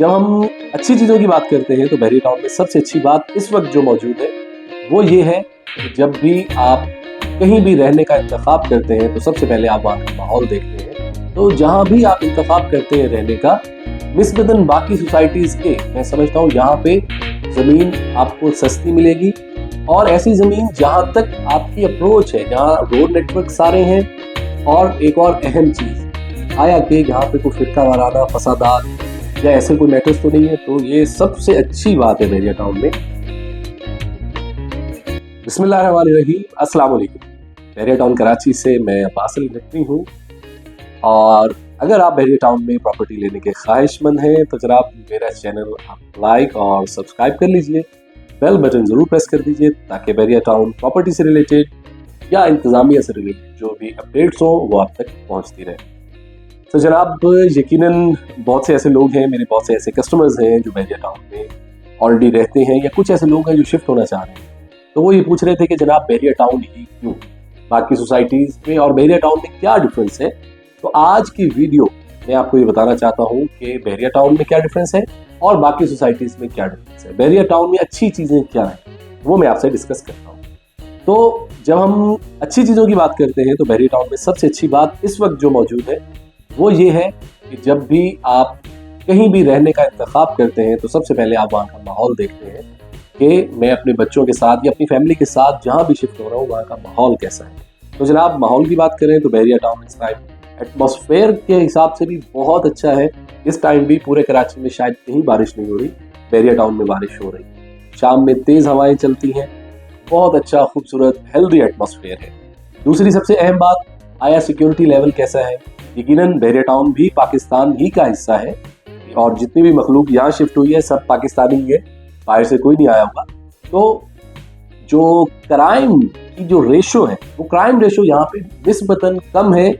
जब हम अच्छी चीज़ों की बात करते हैं तो बहरी टाउन में सबसे अच्छी बात इस वक्त जो मौजूद है वो ये है कि जब भी आप कहीं भी रहने का इंतखाब करते हैं तो सबसे पहले आप वहाँ का माहौल देखते हैं। तो जहाँ भी आप इंतखाब करते हैं रहने का, निस्बतन बाकी सोसाइटीज़ के, मैं समझता हूँ यहाँ पे ज़मीन आपको सस्ती मिलेगी। और ऐसी ज़मीन जहाँ तक आपकी अप्रोच है, जहाँ रोड नेटवर्क सारे हैं। और एक और अहम चीज़ आया कि यहाँ पे कोई फिरका वाराना, फसादात या ऐसे कोई मैटर्स तो नहीं है। तो ये सबसे अच्छी बात है बहरिया टाउन में। बिस्मिल्लाहिर्रहमानिर्रहीम, अस्सलाम वालेकुम। बहरिया टाउन कराची से मैं फासिल नकवी हूँ। और अगर आप बहरिया टाउन में प्रॉपर्टी लेने के ख्वाहिशमंद हैं तो जनाब मेरा चैनल आप लाइक और सब्सक्राइब कर लीजिए, बेल बटन ज़रूर प्रेस कर दीजिए ताकि बहरिया टाउन प्रॉपर्टी से रिलेटेड या इंतज़ामिया से रिलेटेड जो भी अपडेट्स हों वो आप तक पहुँचती रहे। तो जनाब यकीनन बहुत से ऐसे लोग हैं, मेरे बहुत से ऐसे कस्टमर्स हैं जो बहरिया टाउन में ऑलरेडी रहते हैं, या कुछ ऐसे लोग हैं जो शिफ्ट होना चाह रहे हैं। तो वो ये पूछ रहे थे कि जनाब बहरिया टाउन ही क्यों, बाकी सोसाइटीज़ में और बहरिया टाउन में क्या डिफरेंस है। तो आज की वीडियो मैं आपको ये बताना चाहता हूँ कि बहरिया टाउन में क्या डिफरेंस है और बाकी सोसाइटीज़ में क्या डिफरेंस है, बहरिया टाउन में अच्छी चीज़ें क्या हैं, वो मैं आपसे डिस्कस करता हूँ। तो जब हम अच्छी चीज़ों की बात करते हैं तो बहरिया टाउन में सबसे अच्छी बात इस वक्त जो मौजूद है वो ये है कि जब भी आप कहीं भी रहने का इंतखाब करते हैं तो सबसे पहले आप वहाँ का माहौल देखते हैं कि मैं अपने बच्चों के साथ या अपनी फैमिली के साथ जहाँ भी शिफ्ट हो रहा हूँ वहाँ का माहौल कैसा है। तो जनाब माहौल की बात करें तो बहरिया टाउन इस टाइम एटमॉस्फेयर के हिसाब से भी बहुत अच्छा है। इस टाइम भी पूरे कराची में शायद कहीं बारिश नहीं हो रही, बहरिया टाउन में बारिश हो रही। शाम में तेज़ हवाएं चलती हैं, बहुत अच्छा खूबसूरत हेल्दी एटमॉस्फेयर है। दूसरी सबसे अहम बात, आया सिक्योरिटी लेवल कैसा है। यकीनन बहरिया टाउन भी पाकिस्तान ही का हिस्सा है और जितनी भी मखलूक यहाँ शिफ्ट हुई है सब पाकिस्तानी ही है, बाहर से कोई नहीं आया होगा। तो जो क्राइम की जो रेशो है वो क्राइम रेशो यहाँ पे निस्बतन कम है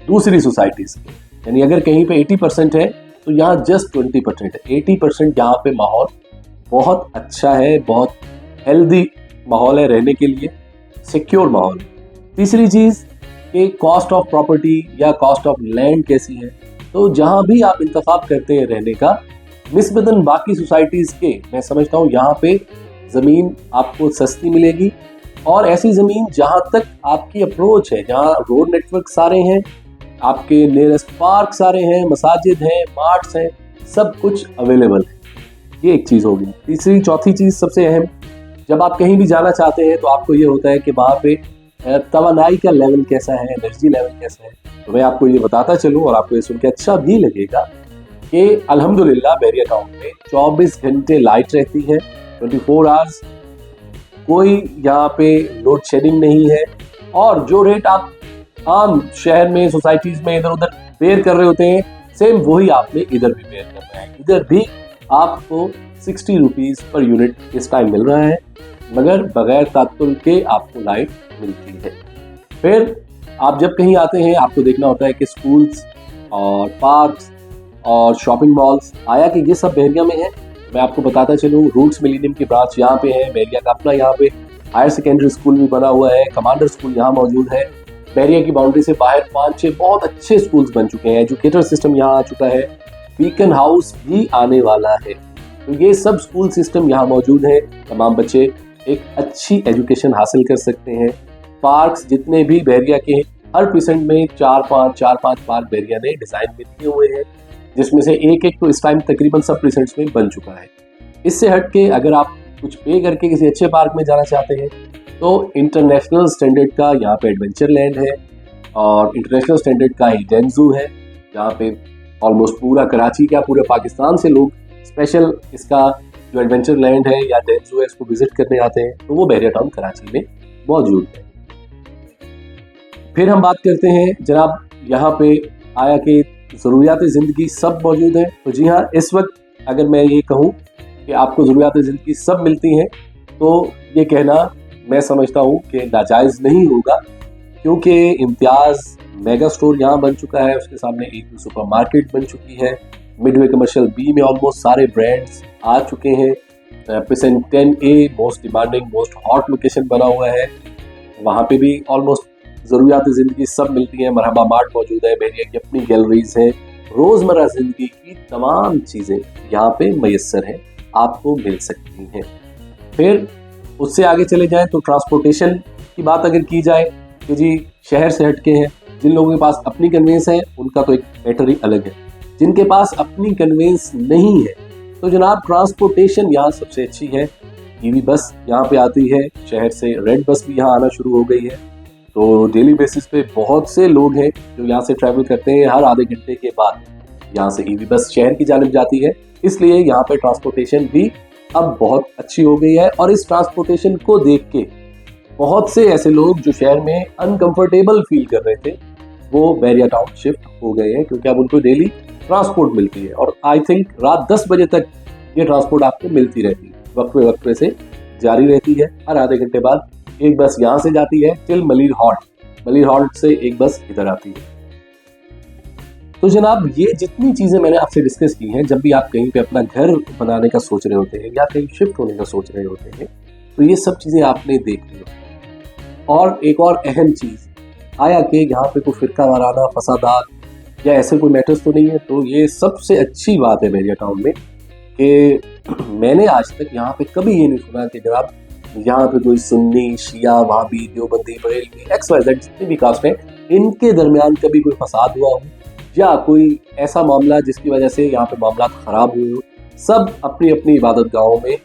दूसरी सोसाइटीज़ की। यानी अगर कहीं पे 80% है तो यहाँ जस्ट 20% है। 80% यहाँ पे माहौल बहुत अच्छा है, बहुत हेल्दी माहौल है रहने के लिए, सिक्योर माहौल। तीसरी चीज़ कि कॉस्ट ऑफ प्रॉपर्टी या कॉस्ट ऑफ लैंड कैसी है। तो जहाँ भी आप इंतखाब करते हैं रहने का, निस्बतन बाकी सोसाइटीज़ के, मैं समझता हूँ यहाँ पे ज़मीन आपको सस्ती मिलेगी। और ऐसी ज़मीन जहाँ तक आपकी अप्रोच है, जहाँ रोड नेटवर्क सारे हैं, आपके नियरेस्ट पार्क सारे हैं, मसाजिद हैं, मार्ट्स हैं, सब कुछ अवेलेबल है। ये एक चीज़ होगी। तीसरी चौथी चीज़ सबसे अहम, जब आप कहीं भी जाना चाहते हैं तो आपको ये होता है कि वहाँ पे तवानाई का लेवल कैसा है, एनर्जी लेवल कैसा है। तो मैं आपको ये बताता चलूँ और आपको ये सुन के अच्छा भी लगेगा कि अल्हम्दुलिल्लाह बहरिया टाउन में 24 घंटे लाइट रहती है, 24 आवर्स। कोई यहाँ पे लोड शेडिंग नहीं है। और जो रेट आप आम शहर में सोसाइटीज़ में इधर उधर बेयर कर रहे होते हैं, सेम वही आपने इधर भी बेयर करना है। इधर भी आपको 60 रुपीज़ पर यूनिट इस टाइम मिल रहा है, मगर बगैर तात्तुल के आपको लाइट मिलती है। फिर आप जब कहीं आते हैं आपको देखना होता है कि स्कूल्स और पार्क्स और शॉपिंग मॉल्स, आया कि ये सब बहरिया में है। मैं आपको बताता चलूँ, रूट्स मिलेनियम की ब्रांच यहाँ पे है, बहरिया का अपना यहाँ पे हायर सेकेंडरी स्कूल भी बना हुआ है, कमांडर स्कूल यहाँ मौजूद है। बहरिया की बाउंड्री से बाहर 5-6 बहुत अच्छे स्कूल्स बन चुके हैं, एजुकेटर सिस्टम यहाँ आ चुका है, बीकन हाउस भी आने वाला है। तो ये सब स्कूल सिस्टम यहाँ मौजूद है, तमाम बच्चे एक अच्छी एजुकेशन हासिल कर सकते हैं। पार्क्स जितने भी बहरिया के हैं, हर पिसंट में 4-5 पार्क बहरिया ने डिज़ाइन में दिए हुए हैं, जिसमें से एक तो इस टाइम तकरीबन सब प्रिसेंट्स में बन चुका है। इससे हट के अगर आप कुछ पे करके किसी अच्छे पार्क में जाना चाहते हैं तो इंटरनेशनल स्टैंडर्ड का यहाँ पे एडवेंचर लैंड है और इंटरनेशनल स्टैंडर्ड का ही डेंजू है, जहाँ पे ऑलमोस्ट पूरा कराची क्या पूरे पाकिस्तान से लोग स्पेशल इसका जो एडवेंचर लैंड है या डेंजू है इसको विजिट करने आते हैं। तो वो बहरिया टाउन कराची में मौजूद है। फिर हम बात करते हैं जनाब, यहाँ पे आया कि ज़रूरियात ज़िंदगी सब मौजूद है। तो जी हाँ, इस वक्त अगर मैं ये कहूँ कि आपको ज़रूरियात ज़िंदगी सब मिलती हैं तो ये कहना मैं समझता हूँ कि नाजायज़ नहीं होगा, क्योंकि इम्तियाज़ मेगा स्टोर यहाँ बन चुका है, उसके सामने एक सुपर मार्केट बन चुकी है, मिडवे कमर्शियल बी में ऑलमोस्ट सारे ब्रांड्स आ चुके हैं। पिसेंट 10A most demanding most hot location बना हुआ है, वहाँ पे भी ऑलमोस्ट ज़रूरियात ज़िंदगी सब मिलती हैं। मरहबा मार्ट मौजूद है, बहरिया की अपनी गैलरीज हैं, रोजमर्रा जिंदगी की तमाम चीजें यहाँ पे मैसर हैं, आपको मिल सकती हैं। फिर उससे आगे चले जाएं तो ट्रांसपोर्टेशन की बात अगर की जाए कि जी शहर से हटके हैं, जिन लोगों के पास अपनी कन्वेंस है उनका तो एक मैटर ही अलग है। जिनके पास अपनी कन्वेंस नहीं है तो जनाब ट्रांसपोर्टेशन यहाँ सबसे अच्छी है। ईवी बस यहाँ पे आती है, शहर से रेड बस भी यहाँ आना शुरू हो गई है। तो डेली बेसिस पे बहुत से लोग हैं जो यहाँ से ट्रैवल करते हैं। हर आधे घंटे के बाद यहाँ से ईवी बस शहर की जानिब जाती है, इसलिए यहाँ पे ट्रांसपोर्टेशन भी अब बहुत अच्छी हो गई है। और इस ट्रांसपोर्टेशन को देख के बहुत से ऐसे लोग जो शहर में अनकंफर्टेबल फील कर रहे थे वो बैरिया टाउन शिफ्ट हो गए हैं, क्योंकि अब उनको डेली ट्रांसपोर्ट मिलती है। और आई थिंक रात 10 बजे तक ये ट्रांसपोर्ट आपको मिलती रहती है, वक्फे से जारी रहती है। हर आधे घंटे बाद एक बस यहाँ से जाती है टिल मलिर हॉल्ट से एक बस इधर आती है। तो जनाब ये जितनी चीजें मैंने आपसे डिस्कस की हैं, जब भी आप कहीं पे अपना घर बनाने का सोच रहे होते हैं या कहीं शिफ्ट होने का सोच रहे होते हैं तो ये सब चीजें आपने देख ली होती हैं। और एक और अहम चीज, आया कि यहाँ पे कोई फिरका वाराना फसादात या ऐसे कोई मैटर्स तो नहीं है। तो ये सबसे अच्छी बात है बैरिया टाउन में कि मैंने आज तक यहाँ पे कभी ये नहीं सुना कि जनाब यहाँ पे कोई सुन्नी, शिया, वहाबी, देवबंदी, बरेलवी, XYZ जितनी भी कास्ट है इनके दरमियान कभी कोई फसाद हुआ हो या कोई ऐसा मामला जिसकी वजह से यहाँ पे मामला खराब हुए हो। सब अपनी अपनी इबादत गाहों में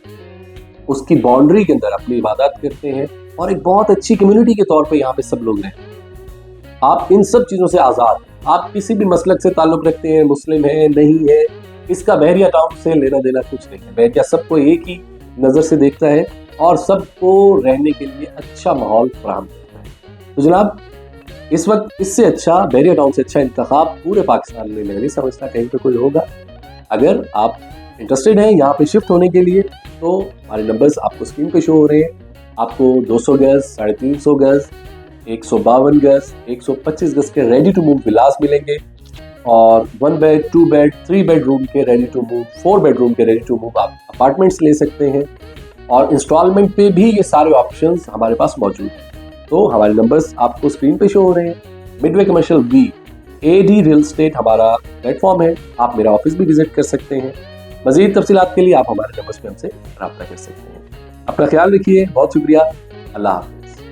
उसकी बाउंड्री के अंदर अपनी इबादत करते हैं और एक बहुत अच्छी कम्युनिटी के तौर पे यहाँ पे सब लोग रहते हैं। आप इन सब चीज़ों से आज़ाद, आप किसी भी मसलक से ताल्लुक़ रखते हैं, मुस्लिम है नहीं है, इसका बैरिया टाउन से लेना देना कुछ नहीं है। बैरिया सबको एक ही नज़र से देखता है और सबको रहने के लिए अच्छा माहौल फराहम करता है। तो जनाब इस वक्त इससे अच्छा, बैरिया टाउन से अच्छा इंतखाब पूरे पाकिस्तान में मैं नहीं समझता कहीं पे कोई होगा। अगर आप इंटरेस्टेड हैं यहाँ पे शिफ्ट होने के लिए तो हमारे नंबर्स आपको स्क्रीन पे शो हो रहे हैं। आपको 200 गज, 350 गज, 152 गज, 125 गज के रेडी टू मूव विलास मिलेंगे और 1 बेड, 2 बेड, 3 बेडरूम के रेडी टू मूव, 4 बेडरूम के रेडी टू मूव आप अपार्टमेंट्स ले सकते हैं। और इंस्टॉलमेंट पे भी ये सारे ऑप्शंस हमारे पास मौजूद हैं। तो हमारे नंबर्स आपको स्क्रीन पे शो हो रहे हैं। Midway commercial B AD real estate हमारा प्लेटफॉर्म है, आप मेरा ऑफिस भी विजिट कर सकते हैं। मजीद तफसीलात के लिए आप हमारे नंबर्स पे हमसे रब्ता कर सकते हैं। अपना ख्याल रखिए, बहुत शुक्रिया, अल्लाह हाफ़िज़।